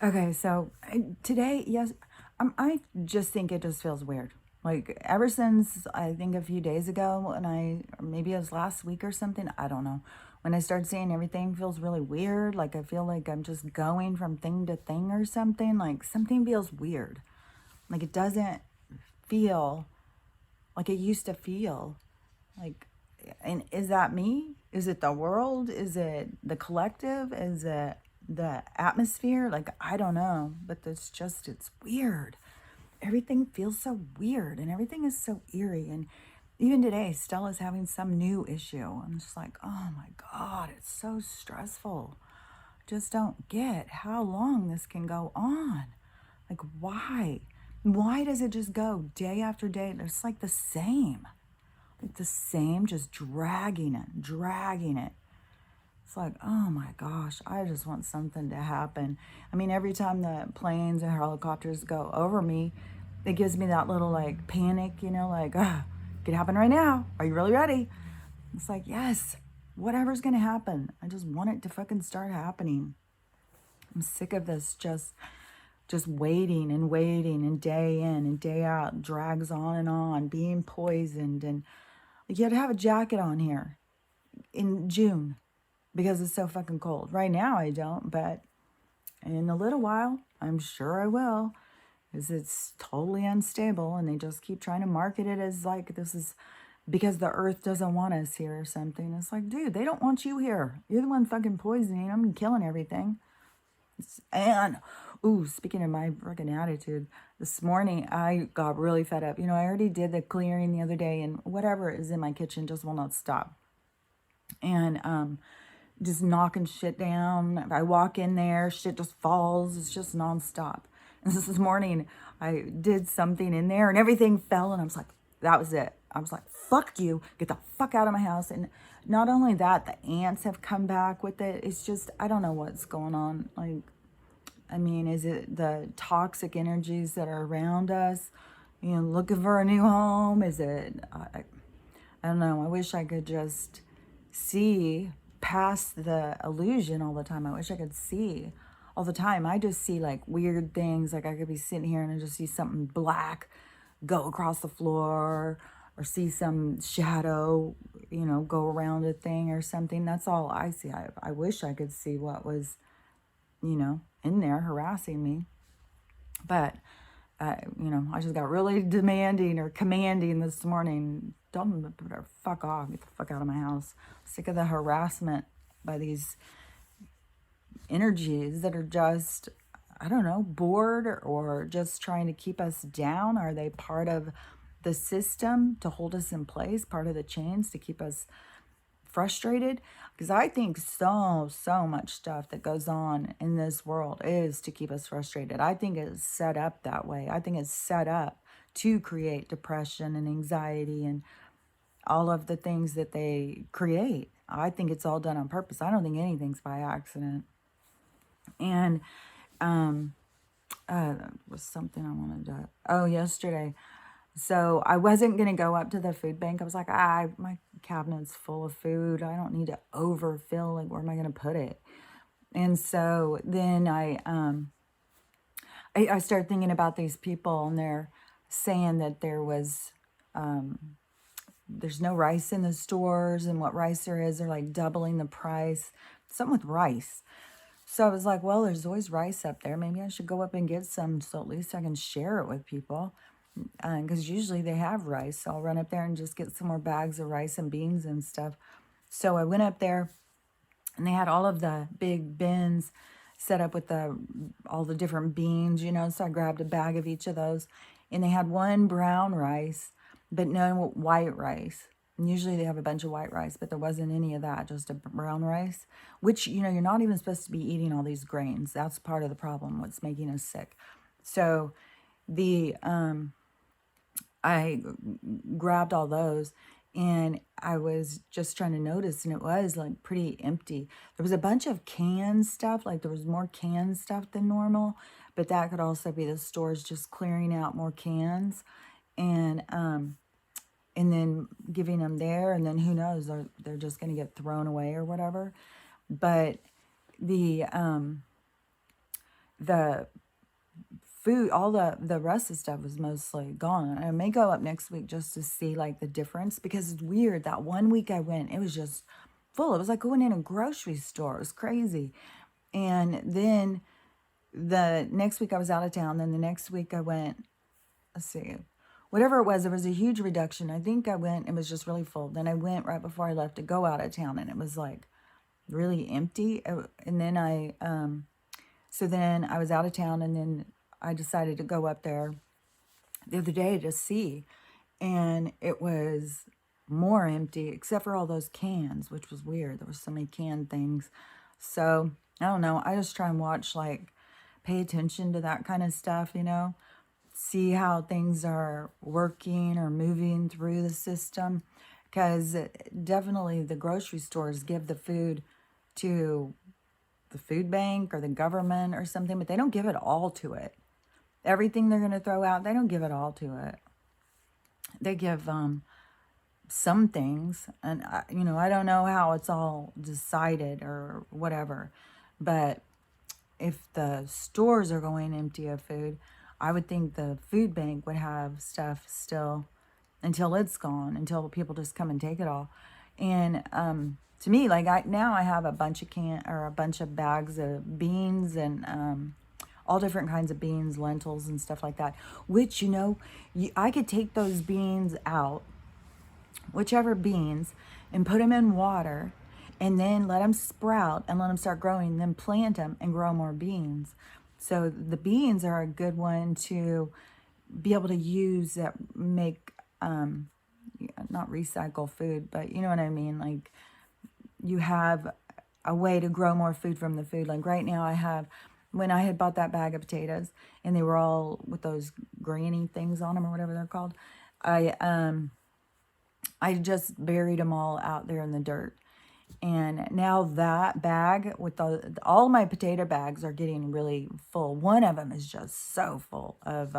Okay, so today, yes, I just think it just feels weird. Like ever since I think a few days ago, and or maybe it was last week or something, I don't know. When I started seeing everything feels really weird, like I feel like I'm just going from thing to thing or something. Like something feels weird. Like it doesn't feel like it used to feel. Like, and is that me? Is it the world? Is it the collective? Is it the atmosphere? Like, I don't know, but it's weird. Everything feels so weird and everything is so eerie. And even today, Stella's having some new issue. I'm just like, oh my God, it's so stressful. Just don't get how long this can go on. Like, why? Why does it just go day after day? It's like the same. Like the same, just dragging it, dragging it. It's like, oh my gosh, I just want something to happen. I mean, every time the planes and helicopters go over me, it gives me that little like panic, like, ah, it could happen right now. Are you really ready? It's like, yes, whatever's gonna happen. I just want it to fucking start happening. I'm sick of this just waiting and waiting and day in and day out drags on, being poisoned. And you had to have a jacket on here in June because it's so fucking cold. Right now I don't, but in a little while, I'm sure I will, because it's totally unstable and they just keep trying to market it as like this is because the earth doesn't want us here or something. It's like, dude, they don't want you here. You're the one fucking poisoning them and killing everything. And, ooh, speaking of my freaking attitude, this morning I got really fed up. I already did the clearing the other day and whatever is in my kitchen just will not stop. And just knocking shit down. If I walk in there, shit just falls. It's just nonstop. And this morning, I did something in there and everything fell. And I was like, that was it. I was like, fuck you. Get the fuck out of my house. And not only that, the ants have come back with it. It's just, I don't know what's going on. Like, I mean, is it the toxic energies that are around us? Looking for a new home? Is it, I don't know. I wish I could just see past the illusion all the time. I wish I could see all the time. I just see like weird things. Like I could be sitting here and I just see something black go across the floor or see some shadow, go around a thing or something. That's all I see. I wish I could see what was, in there harassing me. But I just got really demanding or commanding this morning. Don't fuck off. Get the fuck out of my house. Sick of the harassment by these energies that are just, I don't know, bored or just trying to keep us down. Are they part of the system to hold us in place, part of the chains to keep us frustrated? Because I think so much stuff that goes on in this world is to keep us frustrated. I think it's set up that way. I think it's set up to create depression and anxiety and all of the things that they create. I think it's all done on purpose. I don't think anything's by accident. And that was something I wanted to, oh, yesterday. So I wasn't going to go up to the food bank. I was like, my cabinet's full of food. I don't need to overfill. Like, where am I going to put it? And so then I started thinking about these people, and they're saying that there's no rice in the stores, and what rice there is, they're like doubling the price. Something with rice. So I was like, well, there's always rice up there. Maybe I should go up and get some so at least I can share it with people. Because usually they have rice. So I'll run up there and just get some more bags of rice and beans and stuff. So I went up there and they had all of the big bins set up with all the different beans, So I grabbed a bag of each of those. And they had one brown rice, but no white rice. And usually they have a bunch of white rice, but there wasn't any of that, just a brown rice, which, you're not even supposed to be eating all these grains. That's part of the problem, what's making us sick. So I grabbed all those and I was just trying to notice, and it was like pretty empty. There was a bunch of canned stuff, like there was more canned stuff than normal, but that could also be the stores just clearing out more cans and then giving them there, and then who knows, they're just going to get thrown away or whatever. But the the food, all the rest of the stuff was mostly gone. I may go up next week just to see like the difference, because it's weird. That one week I went, it was just full. It was like going in a grocery store. It was crazy. And then the next week I was out of town. Then the next week I went, let's see, whatever it was, there was a huge reduction. I think I went, it was just really full. Then I went right before I left to go out of town, and it was like really empty. And then so then I was out of town, and then I decided to go up there the other day to see, and it was more empty except for all those cans, which was weird. There was so many canned things. So I don't know. I just try and watch, like, pay attention to that kind of stuff, see how things are working or moving through the system. Because definitely the grocery stores give the food to the food bank or the government or something, but they don't give it all to it. Everything they're going to throw out, they don't give it all to it. They give some things, and I don't know how it's all decided or whatever, but if the stores are going empty of food, I would think the food bank would have stuff still until it's gone, until people just come and take it all. And to me, like, I have a bunch of bags of beans and all different kinds of beans, lentils and stuff like that, which, I could take those beans out, whichever beans, and put them in water, and then let them sprout and let them start growing, then plant them and grow more beans. So the beans are a good one to be able to use that make, not recycle food, but you know what I mean? Like, you have a way to grow more food from the food. Like right now when I had bought that bag of potatoes and they were all with those granny things on them or whatever they're called, I just buried them all out there in the dirt. And now that bag with all my potato bags are getting really full. One of them is just so full of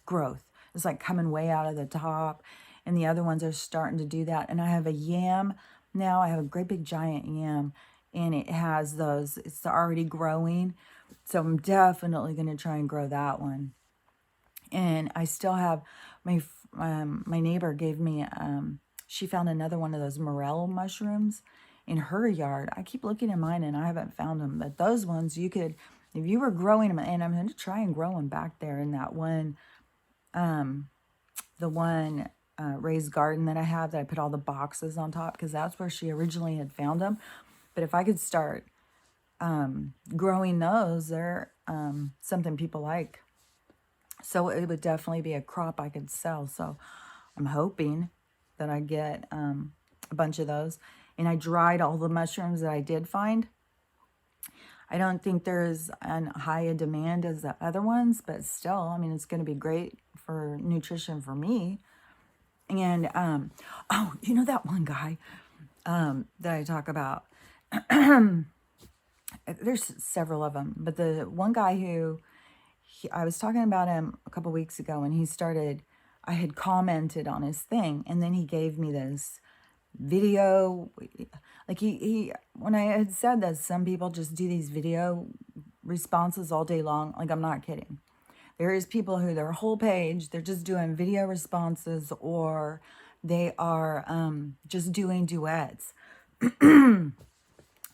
growth. It's like coming way out of the top. And the other ones are starting to do that. And I have a yam now. I have a great big giant yam. And it's already growing. So I'm definitely going to try and grow that one. And I still have my neighbor gave me, she found another one of those morel mushrooms in her yard. I keep looking in mine and I haven't found them. But those ones you could, if you were growing them, and I'm going to try and grow them back there in that one, the one raised garden that I have that I put all the boxes on top, because that's where she originally had found them. But if I could start growing those, they're something people like. So it would definitely be a crop I could sell. So I'm hoping that I get a bunch of those. And I dried all the mushrooms that I did find. I don't think there's as high a demand as the other ones, but still, I mean, it's going to be great for nutrition for me. And, that one guy that I talk about, there's several of them, but the one guy who, I was talking about him a couple weeks ago, and I had commented on his thing, and then he gave me this video. Like when I had said that some people just do these video responses all day long, like, I'm not kidding. There is people who their whole page, they're just doing video responses, or they are just doing duets.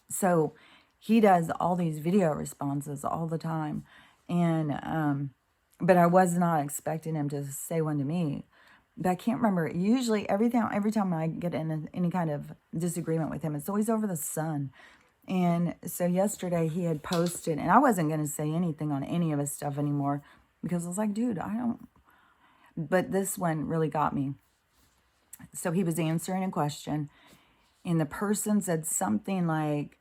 So he does all these video responses all the time. And, but I was not expecting him to say one to me. But I can't remember. Usually every time I get in any kind of disagreement with him, it's always over the sun. And so yesterday he had posted, and I wasn't going to say anything on any of his stuff anymore, because I was like, dude, I don't. But this one really got me. So he was answering a question, and the person said something like,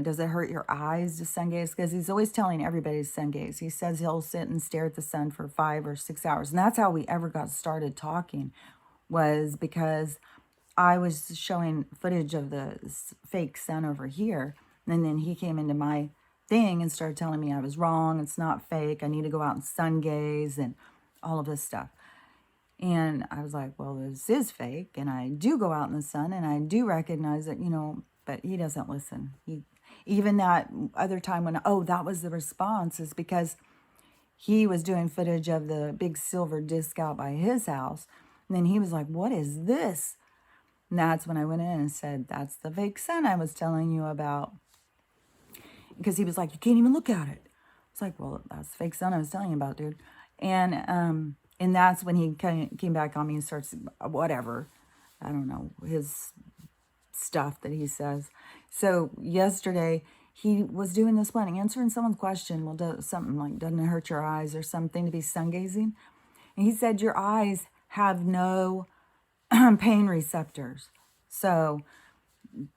does it hurt your eyes to sun gaze? Because he's always telling everybody to sun gaze. He says he'll sit and stare at the sun for 5 or 6 hours. And that's how we ever got started talking, was because I was showing footage of the fake sun over here. And then he came into my thing and started telling me I was wrong. It's not fake. I need to go out and sun gaze and all of this stuff. And I was like, well, this is fake. And I do go out in the sun, and I do recognize it, but he doesn't listen. even that other time when, oh, that was the response, is because he was doing footage of the big silver disc out by his house. And then he was like, what is this? And that's when I went in and said, that's the fake sun I was telling you about. Because he was like, you can't even look at it. It's like, well, that's the fake sun I was telling you about, dude. And that's when he came back on me and starts, whatever, I don't know, his stuff that he says. So yesterday he was doing this one, answering someone's question. Well, something like, doesn't it hurt your eyes or something to be sun gazing? And he said, your eyes have no pain receptors. So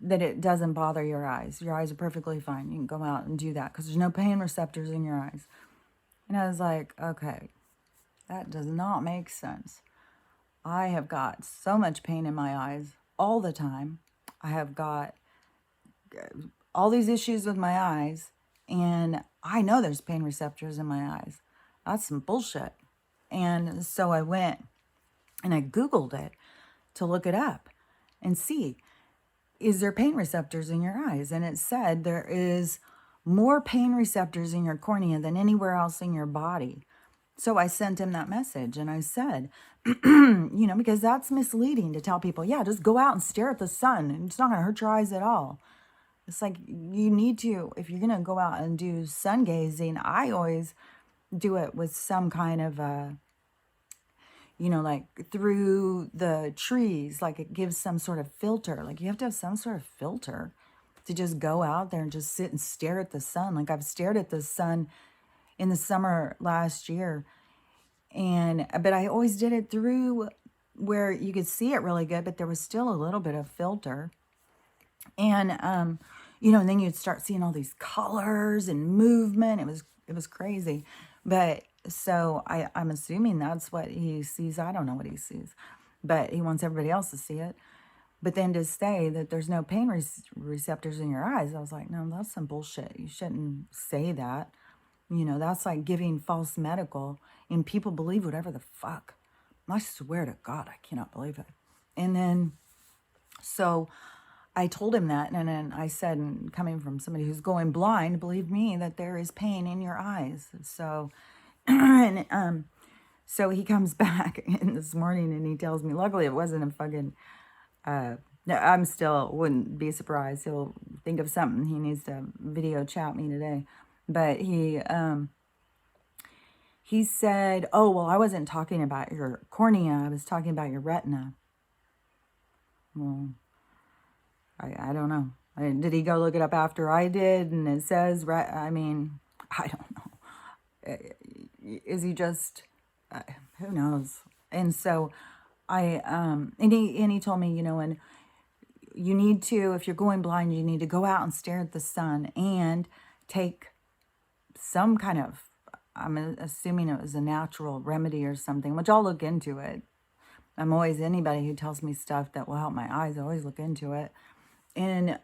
that it doesn't bother your eyes. Your eyes are perfectly fine. You can go out and do that because there's no pain receptors in your eyes. And I was like, okay, that does not make sense. I have got so much pain in my eyes all the time. I have got all these issues with my eyes, and I know there's pain receptors in my eyes. That's some bullshit. And so I went and I Googled it to look it up and see, is there pain receptors in your eyes? And it said there is more pain receptors in your cornea than anywhere else in your body. So I sent him that message and I said, because that's misleading to tell people, yeah, just go out and stare at the sun and it's not going to hurt your eyes at all. It's like, you need to, if you're going to go out and do sun gazing, I always do it with some kind of like through the trees, like it gives some sort of filter. Like you have to have some sort of filter to just go out there and just sit and stare at the sun. Like I've stared at the sun in the summer last year, but I always did it through where you could see it really good, but there was still a little bit of filter. And and then you'd start seeing all these colors and movement. It was crazy. But so I'm assuming that's what he sees. I don't know what he sees, but he wants everybody else to see it. But then to say that there's no pain receptors in your eyes, I was like, no, that's some bullshit. You shouldn't say that. That's like giving false medical, and people believe whatever the fuck. I swear to God, I cannot believe it. And then, so I told him that, and then I said, and coming from somebody who's going blind, believe me that there is pain in your eyes. So, so he comes back in this morning and he tells me, luckily it wasn't a fucking, I'm still, wouldn't be surprised. He'll think of something. He needs to video chat me today. But he said, oh, well, I wasn't talking about your cornea. I was talking about your retina. Well, I don't know. Did he go look it up after I did? And it says, I don't know. Is he just, who knows? And so and he told me, and you need to, if you're going blind, you need to go out and stare at the sun and take some kind of, I'm assuming it was a natural remedy or something, which I'll look into it. Anybody who tells me stuff that will help my eyes, I always look into it. And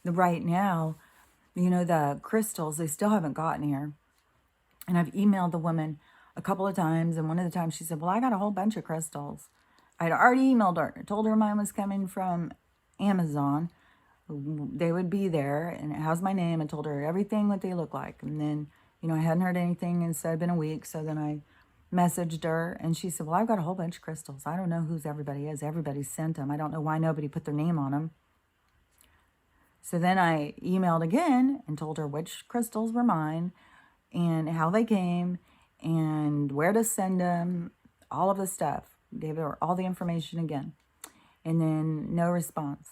right now, the crystals, they still haven't gotten here. And I've emailed the woman a couple of times, and one of the times she said, well, I got a whole bunch of crystals. I'd already emailed her, told her mine was coming from Amazon. They would be there, and it has my name, and told her everything what they look like. And then, I hadn't heard anything, and so it'd been a week. So then I messaged her, and she said, well, I've got a whole bunch of crystals. I don't know whose everybody is. Everybody sent them. I don't know why nobody put their name on them. So then I emailed again and told her which crystals were mine and how they came and where to send them, all of the stuff. Gave her all the information again. And then no response.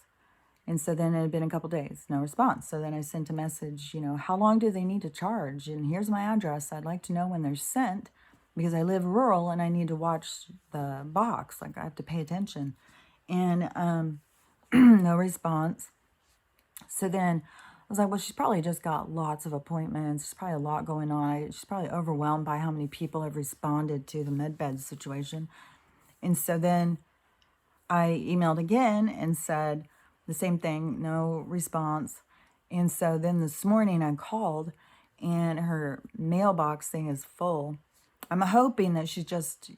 And so then it had been a couple days, no response. So then I sent a message, how long do they need to charge? And here's my address. I'd like to know when they're sent because I live rural and I need to watch the box. Like I have to pay attention. And no response. So then I was like, well, she's probably just got lots of appointments. There's probably a lot going on. She's probably overwhelmed by how many people have responded to the medbed situation. And so then I emailed again and said the same thing, no response. And so then this morning I called and her mailbox thing is full. I'm hoping that she's just,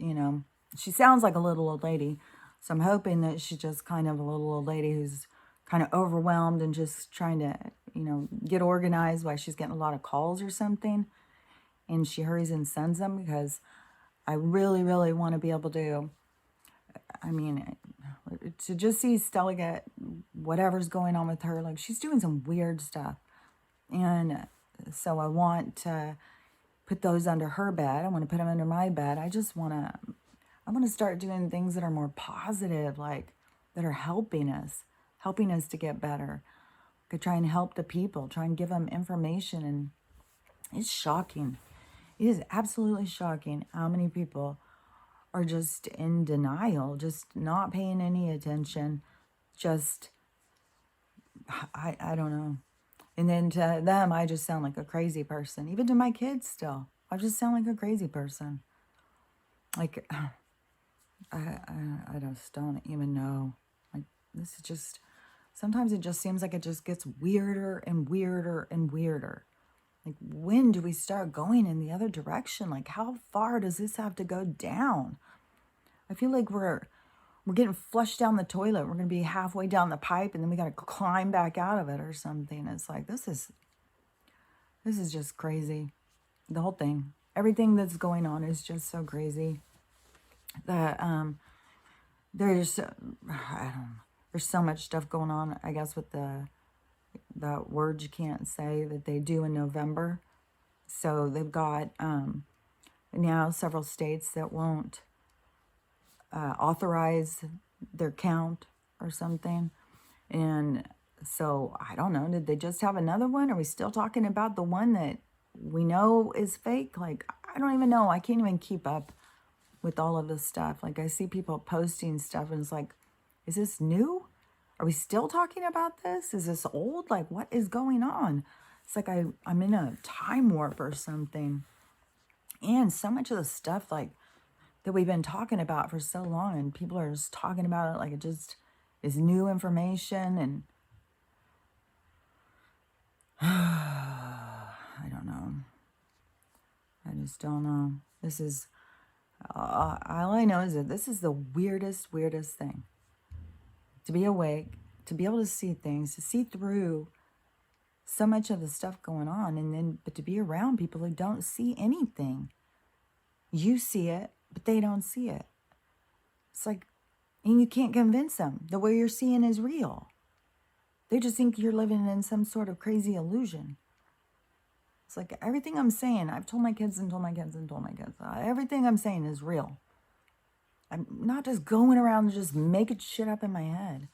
she sounds like a little old lady. So I'm hoping that she's just kind of a little old lady who's kind of overwhelmed and just trying to, get organized while she's getting a lot of calls or something. And she hurries and sends them because I really, really want to be able to, I mean, to just see Stella get whatever's going on with her. Like, she's doing some weird stuff. And so I want to put those under her bed. I want to put them under my bed. I want to start doing things that are more positive, like that are helping us to get better. Could try and help the people, try and give them information. And it's shocking. It is absolutely shocking how many people are just in denial, just not paying any attention. Just, I don't know. And then to them, I just sound like a crazy person. Even to my kids still, I just sound like a crazy person. Like, I just don't even know. Like, this is just, sometimes it just seems like it just gets weirder and weirder and weirder. Like, when do we start going in the other direction? Like, how far does this have to go down? I feel like we're getting flushed down the toilet. We're going to be halfway down the pipe, and then we got to climb back out of it or something. It's like, this is just crazy. The whole thing, everything that's going on is just so crazy. That there's there's so much stuff going on, I guess, with that words you can't say that they do in November. So they've got now several states that won't authorize their count or something. And so I don't know, did they just have another one? Are we still talking about the one that we know is fake? Like, I don't even know. I can't even keep up with all of this stuff. Like, I see people posting stuff and it's like, is this new? Are we still talking about this? Is this old? Like, what is going on? It's like I'm in a time warp or something. And so much of the stuff, like, that we've been talking about for so long, and people are just talking about it like it just is new information. And I don't know. I just don't know. This is, all I know is that this is the weirdest thing. To be awake, to be able to see things, to see through so much of the stuff going on, but to be around people who don't see anything. You see it, but they don't see it. It's like, and you can't convince them the way you're seeing is real. They just think you're living in some sort of crazy illusion. It's like, everything I'm saying, I've told my kids and told my kids and told my kids, everything I'm saying is real. I'm not just going around and just making shit up in my head.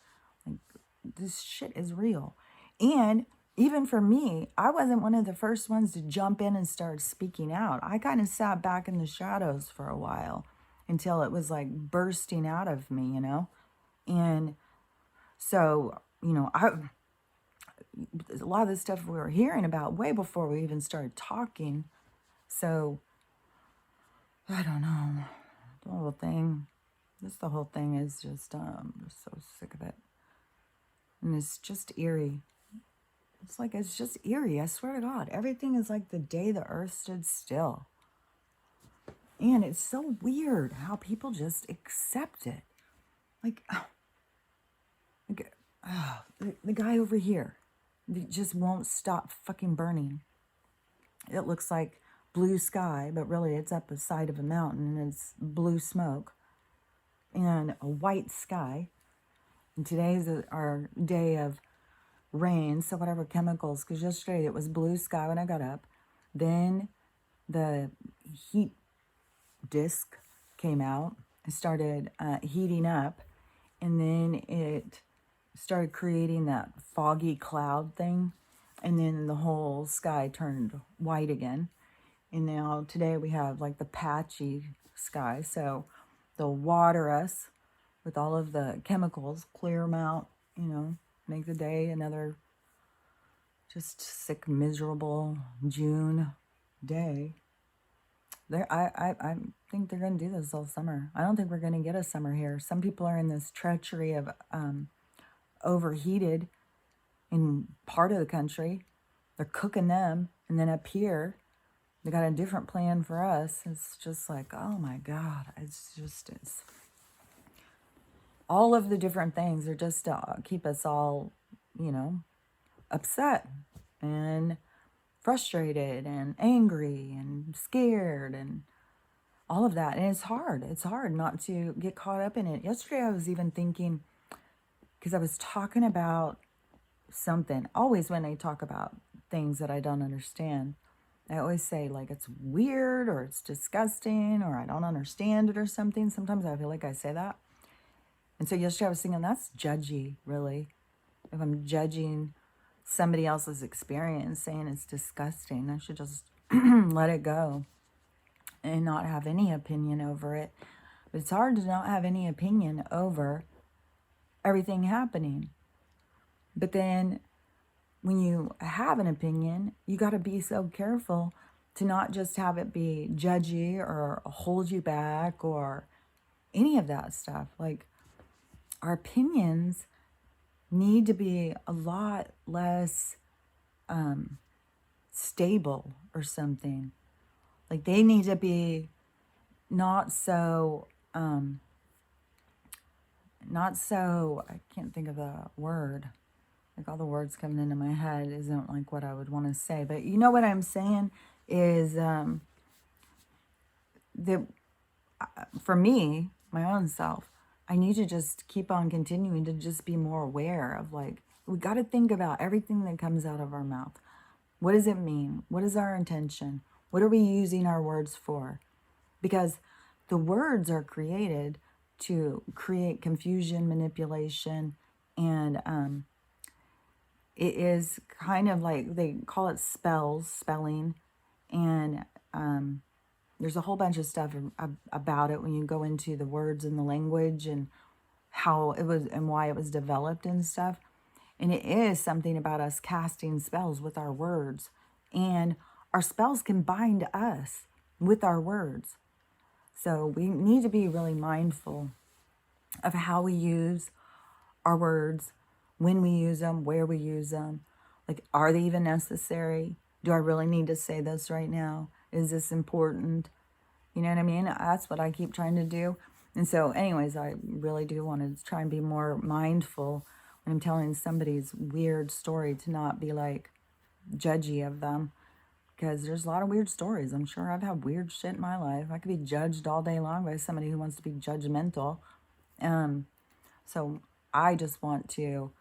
Like, this shit is real. And even for me, I wasn't one of the first ones to jump in and start speaking out. I kind of sat back in the shadows for a while until it was like bursting out of me, And so, a lot of the stuff we were hearing about way before we even started talking. So, I don't know. The whole thing is just, I'm so sick of it. And it's just eerie. It's just eerie. I swear to God, everything is like the day the earth stood still. And it's so weird how people just accept it. The guy over here, it just won't stop fucking burning. It looks like blue sky, but really it's up the side of a mountain and it's blue smoke and a white sky. And today's our day of rain, so whatever chemicals, because yesterday it was blue sky when I got up. Then the heat disk came out. It started heating up, and then it started creating that foggy cloud thing, and then the whole sky turned white again. And now today we have like the patchy sky, so they'll water us with all of the chemicals, clear them out, make the day another just sick, miserable June day. I think they're going to do this all summer. I don't think we're going to get a summer here. Some people are in this treachery of overheated in part of the country. They're cooking them. And then up here, they got a different plan for us. It's just like, oh my God. It's all of the different things are just to keep us all upset and frustrated and angry and scared and all of that. And it's hard. It's hard not to get caught up in it. Yesterday, I was even thinking, because I was talking about something. Always when I talk about things that I don't understand, I always say like it's weird or it's disgusting or I don't understand it or something. Sometimes I feel like I say that. And so yesterday I was thinking that's judgy, really. If I'm judging somebody else's experience, saying it's disgusting, I should just let it go and not have any opinion over it. But it's hard to not have any opinion over everything happening. But then when you have an opinion, you got to be so careful to not just have it be judgy or hold you back or any of that stuff. Like, our opinions need to be a lot less stable or something. Like, they need to be not so, I can't think of the word. Like, all the words coming into my head isn't like what I would want to say. But you know what I'm saying is that for me, my own self, I need to just keep on continuing to just be more aware of, like, we got to think about everything that comes out of our mouth. What does it mean? What is our intention? What are we using our words for? Because the words are created to create confusion, manipulation, and it is kind of like, they call it spelling, and there's a whole bunch of stuff about it when you go into the words and the language and how it was and why it was developed and stuff. And it is something about us casting spells with our words, and our spells can bind us with our words. So we need to be really mindful of how we use our words, when we use them, where we use them. Like, are they even necessary? Do I really need to say this right now? Is this important? You know what I mean? That's what I keep trying to do. And so anyways, I really do want to try and be more mindful when I'm telling somebody's weird story, to not be like judgy of them. Because there's a lot of weird stories. I'm sure I've had weird shit in my life. I could be judged all day long by somebody who wants to be judgmental. So I just want to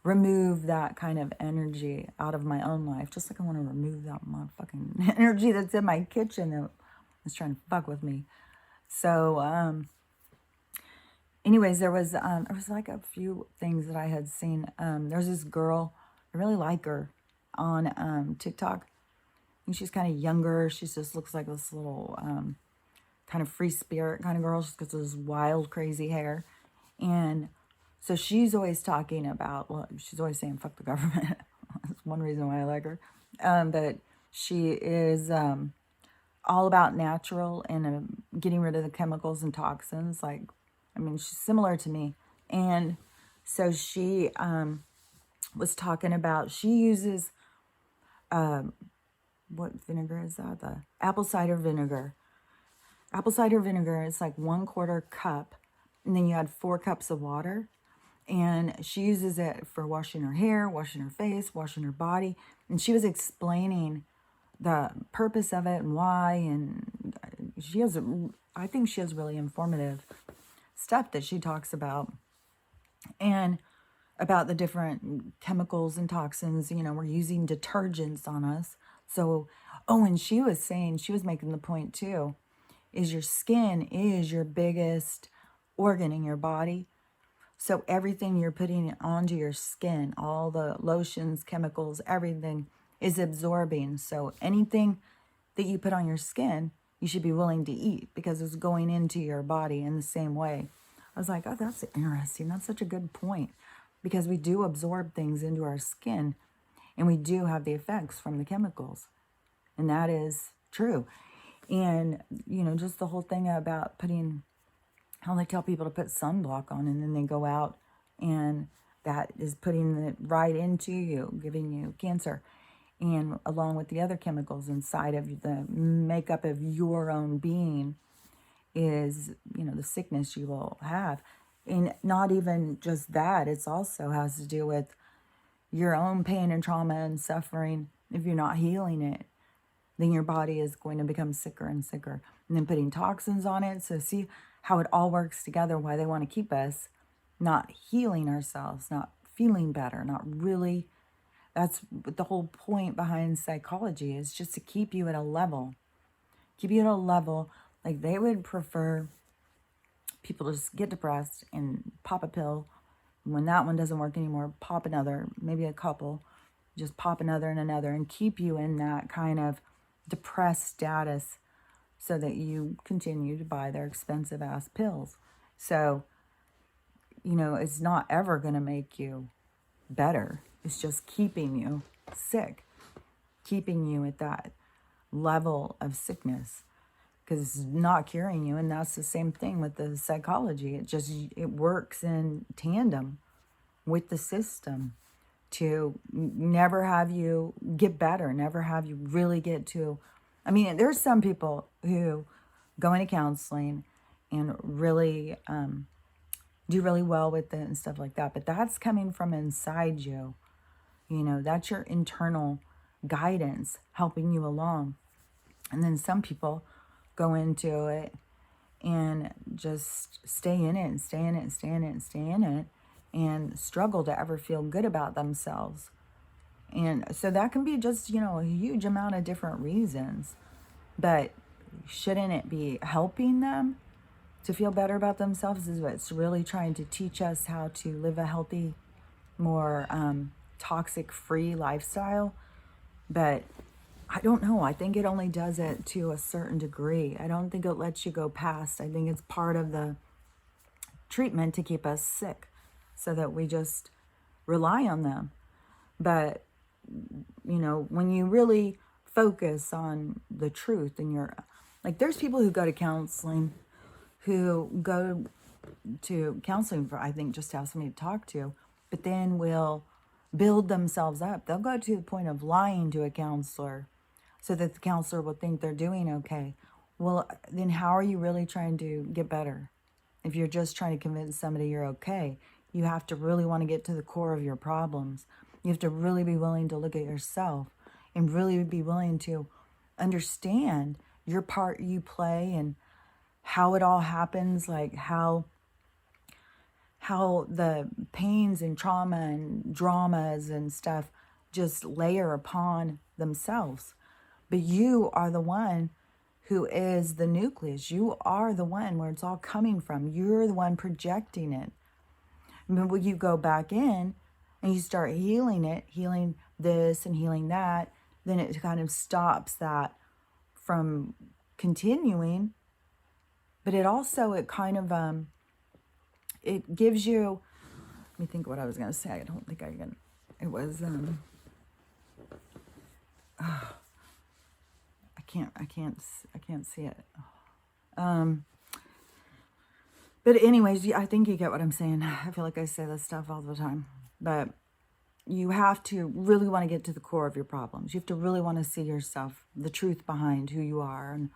remove that kind of energy out of my own life. Just like I want to remove that motherfucking energy that's in my kitchen that was trying to fuck with me. So, anyways, there was like a few things that I had seen. There's this girl, I really like her, on TikTok. And she's kind of younger. She just looks like this little kind of free spirit kind of girl. She's got this wild, crazy hair. And so she's always talking about, well, she's always saying, fuck the government. That's one reason why I like her. But she is all about natural and getting rid of the chemicals and toxins. Like, I mean, she's similar to me. And so she was talking about, she uses, what vinegar is that? The apple cider vinegar. Apple cider vinegar is like 1/4 cup. And then you add 4 cups of water. And she uses it for washing her hair, washing her face, washing her body. And she was explaining the purpose of it and why. And she has, I think she has really informative stuff that she talks about. And about the different chemicals and toxins, we're using detergents on us. So, oh, and she was saying, she was making the point too, is your skin is your biggest organ in your body. So everything you're putting onto your skin, all the lotions, chemicals, everything is absorbing. So anything that you put on your skin, you should be willing to eat because it's going into your body in the same way. I was like, oh, that's interesting. That's such a good point, because we do absorb things into our skin and we do have the effects from the chemicals. And that is true. And, just the whole thing about putting, how they tell people to put sunblock on and then they go out and that is putting it right into you, giving you cancer. And along with the other chemicals inside of the makeup of your own being is, the sickness you will have. And not even just that, it's also has to do with your own pain and trauma and suffering, if you're not healing it, then your body is going to become sicker and sicker. And then putting toxins on it. So see how it all works together, why they want to keep us not healing ourselves, not feeling better, not really. That's the whole point behind psychology, is just to keep you at a level. Keep you at a level. Like they would prefer people to just get depressed and pop a pill. When that one doesn't work anymore, pop another, maybe a couple, just pop another and another, and keep you in that kind of depressed status so that you continue to buy their expensive ass pills. So, it's not ever going to make you better. It's just keeping you sick, keeping you at that level of sickness, because it's not curing you. And that's the same thing with the psychology. It works in tandem with the system to never have you get better, never have you really get to. I mean, there's some people who go into counseling and really do really well with it and stuff like that, but that's coming from inside you. That's your internal guidance helping you along. And then some people go into it and just stay in it and stay in it and stay in it and stay in it and struggle to ever feel good about themselves. And so that can be just, a huge amount of different reasons. But shouldn't it be helping them to feel better about themselves? Is what it's really trying to teach us, how to live a healthy, more toxic-free lifestyle. But I don't know. I think it only does it to a certain degree. I don't think it lets you go past. I think it's part of the treatment to keep us sick so that we just rely on them. But, when you really focus on the truth and there's people who go to counseling who go to counseling for, I think, just to have somebody to talk to, but then will build themselves up. They'll go to the point of lying to a counselor so that the counselor will think they're doing okay. Well, then how are you really trying to get better? If you're just trying to convince somebody you're okay, you have to really want to get to the core of your problems. You have to really be willing to look at yourself and really be willing to understand your part you play and how it all happens, like how the pains and trauma and dramas and stuff just layer upon themselves. But you are the one who is the nucleus. You are the one where it's all coming from. You're the one projecting it. And when you go back in and you start healing it, healing this and healing that, then it kind of stops that from continuing. But it also, it kind of, it gives you, let me think what I was going to say. I don't think I can, it was, I can't see it. But anyways, I think you get what I'm saying. I feel like I say this stuff all the time, but you have to really want to get to the core of your problems. You have to really want to see yourself, the truth behind who you are and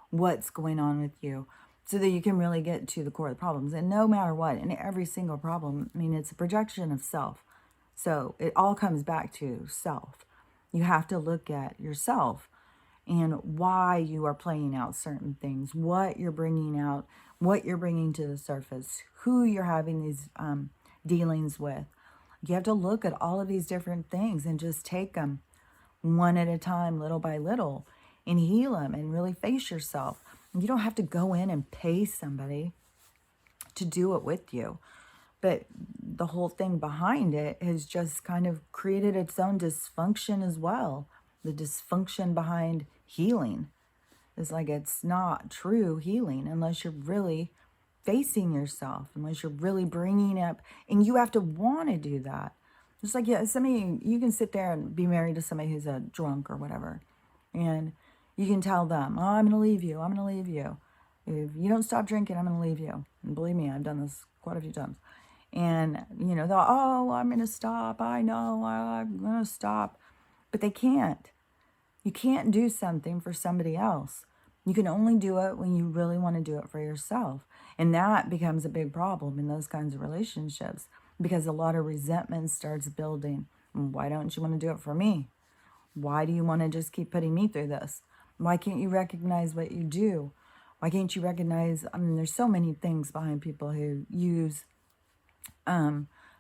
what's going on with you, so that you can really get to the core of the problems. And no matter what, in every single problem, I mean, it's a projection of self. So it all comes back to self. You have to look at yourself and why you are playing out certain things, what you're bringing out, what you're bringing to the surface, who you're having these dealings with. You have to look at all of these different things and just take them one at a time, little by little, and heal them and really face yourself. You don't have to go in and pay somebody to do it with you. But the whole thing behind it has just kind of created its own dysfunction as well. The dysfunction behind healing is like, it's not true healing unless you're really facing yourself, unless you're really bringing up, and you have to want to do that. Just like, yeah, somebody, you can sit there and be married to somebody who's a drunk or whatever, and you can tell them, oh, I'm going to leave you. I'm going to leave you. If you don't stop drinking, I'm going to leave you. And believe me, I've done this quite a few times. And, they'll, oh, I'm going to stop. I know, I'm going to stop. But they can't. You can't do something for somebody else. You can only do it when you really want to do it for yourself. And that becomes a big problem in those kinds of relationships, because a lot of resentment starts building. Why don't you want to do it for me? Why do you want to just keep putting me through this? Why can't you recognize what you do? Why can't you recognize, I mean, there's so many things behind people who use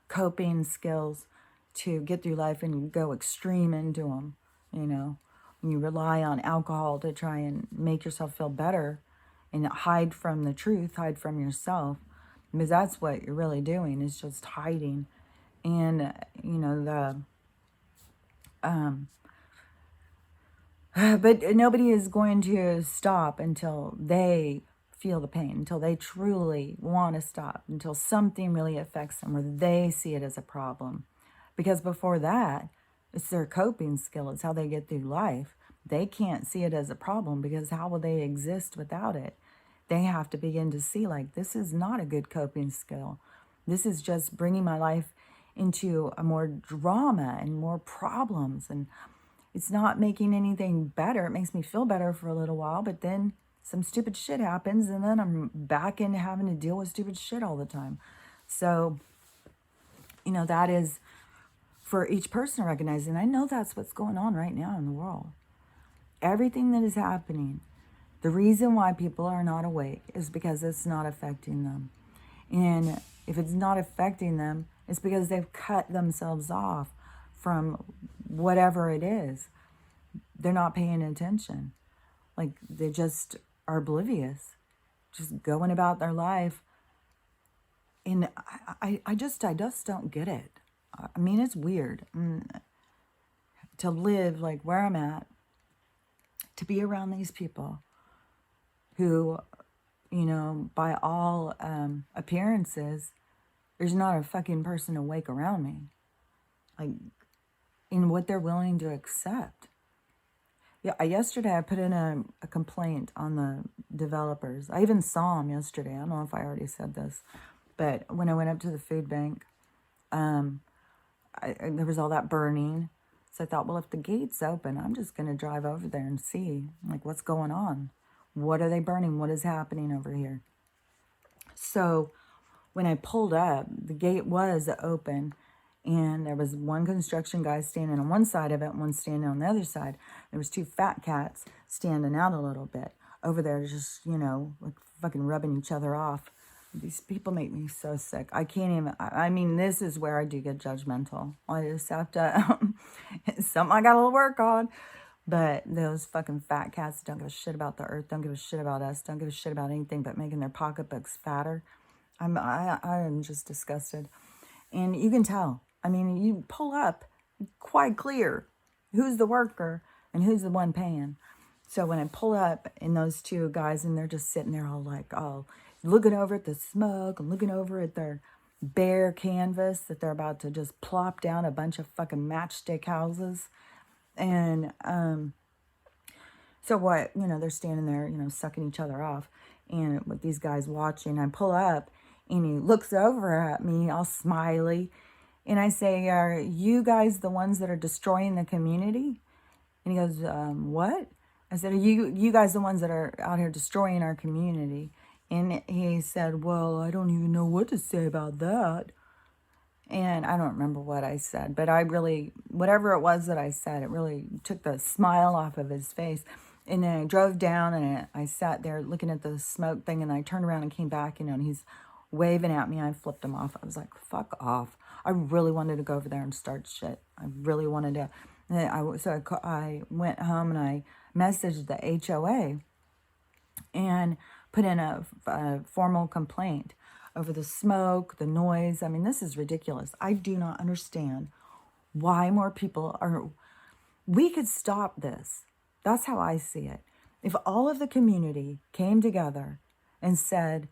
coping skills to get through life and go extreme into them, you know. When you rely on alcohol to try and make yourself feel better and hide from the truth, hide from yourself, because that's what you're really doing, is just hiding. And, you know, but nobody is going to stop until they feel the pain, until they truly want to stop, until something really affects them where they see it as a problem. Because before that, it's their coping skill. It's how they get through life. They can't see it as a problem because how will they exist without it? They have to begin to see, like, this is not a good coping skill. This is just bringing my life into a more drama and more problems. And it's not making anything better. It makes me feel better for a little while, but then some stupid shit happens and then I'm back into having to deal with stupid shit all the time. So, you know, that is for each person recognizing, I know that's what's going on right now in the world. Everything that is happening, the reason why people are not awake is because it's not affecting them. And if it's not affecting them, it's because they've cut themselves off from whatever it is. They're not paying attention. Like, they just are oblivious, just going about their life. And I just don't get it. I mean, it's weird to live like where I'm at, to be around these people who, you know, by all appearances, there's not a fucking person awake around me. Like, in what they're willing to accept. Yeah, yesterday I put in a complaint on the developers. I even saw them yesterday. I don't know if I already said this, but when I went up to the food bank, there was all that burning. So I thought, well, if the gate's open, I'm just going to drive over there and see, like, what's going on. What are they burning? What is happening over here? So when I pulled up, the gate was open, and there was one construction guy standing on one side of it and one standing on the other side. There was two fat cats standing out a little bit over there, just, you know, like fucking rubbing each other off. These people make me so sick. I can't even, I mean, this is where I do get judgmental. I just have to, it's something I got to work on. But those fucking fat cats don't give a shit about the earth, don't give a shit about us, don't give a shit about anything but making their pocketbooks fatter. I am just disgusted. And you can tell. I mean, you pull up quite clear who's the worker and who's the one paying. So when I pull up and those two guys, and they're just sitting there all like, oh, looking over at the smoke and looking over at their bare canvas that they're about to just plop down a bunch of fucking matchstick houses. And so what, you know, they're standing there, you know, sucking each other off. And with these guys watching, I pull up and he looks over at me all smiley. And I say, are you guys the ones that are destroying the community? And he goes, what? I said, are you guys the ones that are out here destroying our community? And he said, well, I don't even know what to say about that. And I don't remember what I said, but I really, whatever it was that I said, it really took the smile off of his face. And then I drove down and I sat there looking at the smoke thing, and I turned around and came back, you know, and he's waving at me. I flipped him off. I was like, fuck off. I really wanted to go over there and start shit. I really wanted to. So I went home and I messaged the HOA and put in a formal complaint over the smoke, the noise. I mean, this is ridiculous. I do not understand why more people are. We could stop this. That's how I see it. If all of the community came together and said,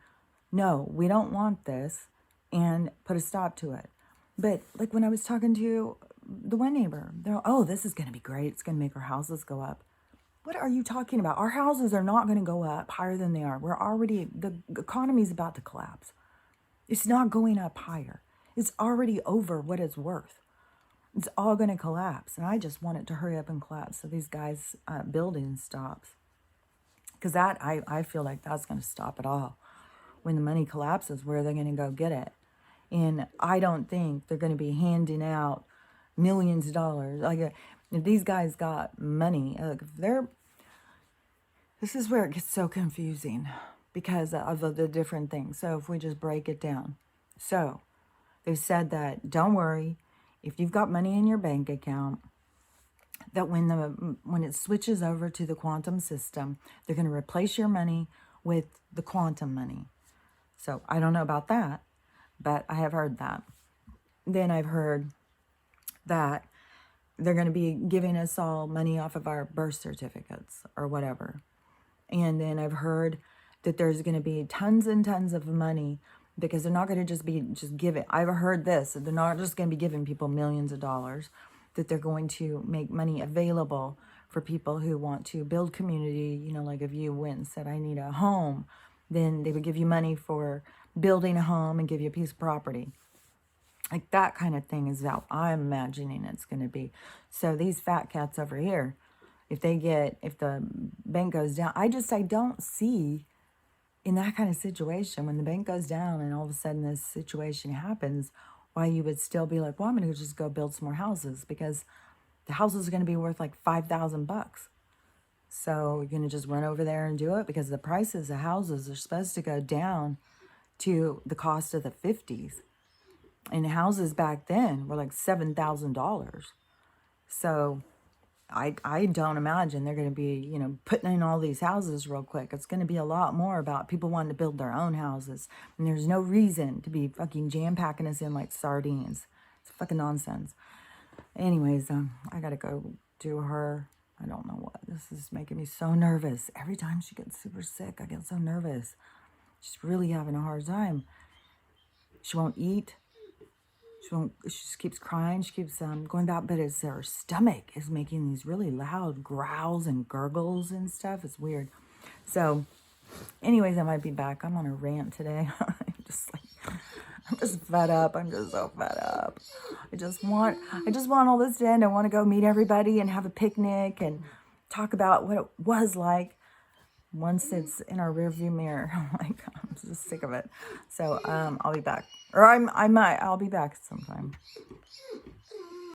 no, we don't want this, and put a stop to it. But like when I was talking to the one neighbor, they're, oh, this is going to be great. It's going to make our houses go up. What are you talking about? Our houses are not going to go up higher than they are. The economy is about to collapse. It's not going up higher. It's already over what it's worth. It's all going to collapse. And I just want it to hurry up and collapse so these guys' building stops. Because I feel like that's going to stop it all. When the money collapses, where are they going to go get it? And I don't think they're going to be handing out millions of dollars. Like, if these guys got money, like, if they're, this is where it gets so confusing because of the different things. So if we just break it down. So they've said that, don't worry, if you've got money in your bank account, that when it switches over to the quantum system, they're going to replace your money with the quantum money. So I don't know about that, but I have heard that. Then I've heard that they're going to be giving us all money off of our birth certificates or whatever. And then I've heard that there's going to be tons and tons of money because they're not going to just give it. I've heard this, they're not just going to be giving people millions of dollars, that they're going to make money available for people who want to build community. You know, like if you went and said, I need a home, then they would give you money for building a home and give you a piece of property. Like that kind of thing is how I'm imagining it's going to be. So these fat cats over here, if the bank goes down, I don't see in that kind of situation, when the bank goes down and all of a sudden this situation happens, why you would still be like, well, I'm going to just go build some more houses, because the houses are going to be worth like $5,000. So you're going to just run over there and do it, because the prices of houses are supposed to go down to the cost of the 50s. And houses back then were like $7,000. So I don't imagine they're going to be, putting in all these houses real quick. It's going to be a lot more about people wanting to build their own houses. And there's no reason to be fucking jam-packing us in like sardines. It's fucking nonsense. Anyways, I got to go do her. I don't know what. This is making me so nervous. Every time she gets super sick, I get so nervous. She's really having a hard time. She won't eat. She just keeps crying. She keeps going back, but it's her stomach is making these really loud growls and gurgles and stuff. It's weird. So, anyways, I might be back. I'm on a rant today. I'm just fed up. I'm just so fed up. I just want all this to end. I want to go meet everybody and have a picnic and talk about what it was like once it's in our rearview mirror. I'm just sick of it. So I'll be back, or I'll be back sometime.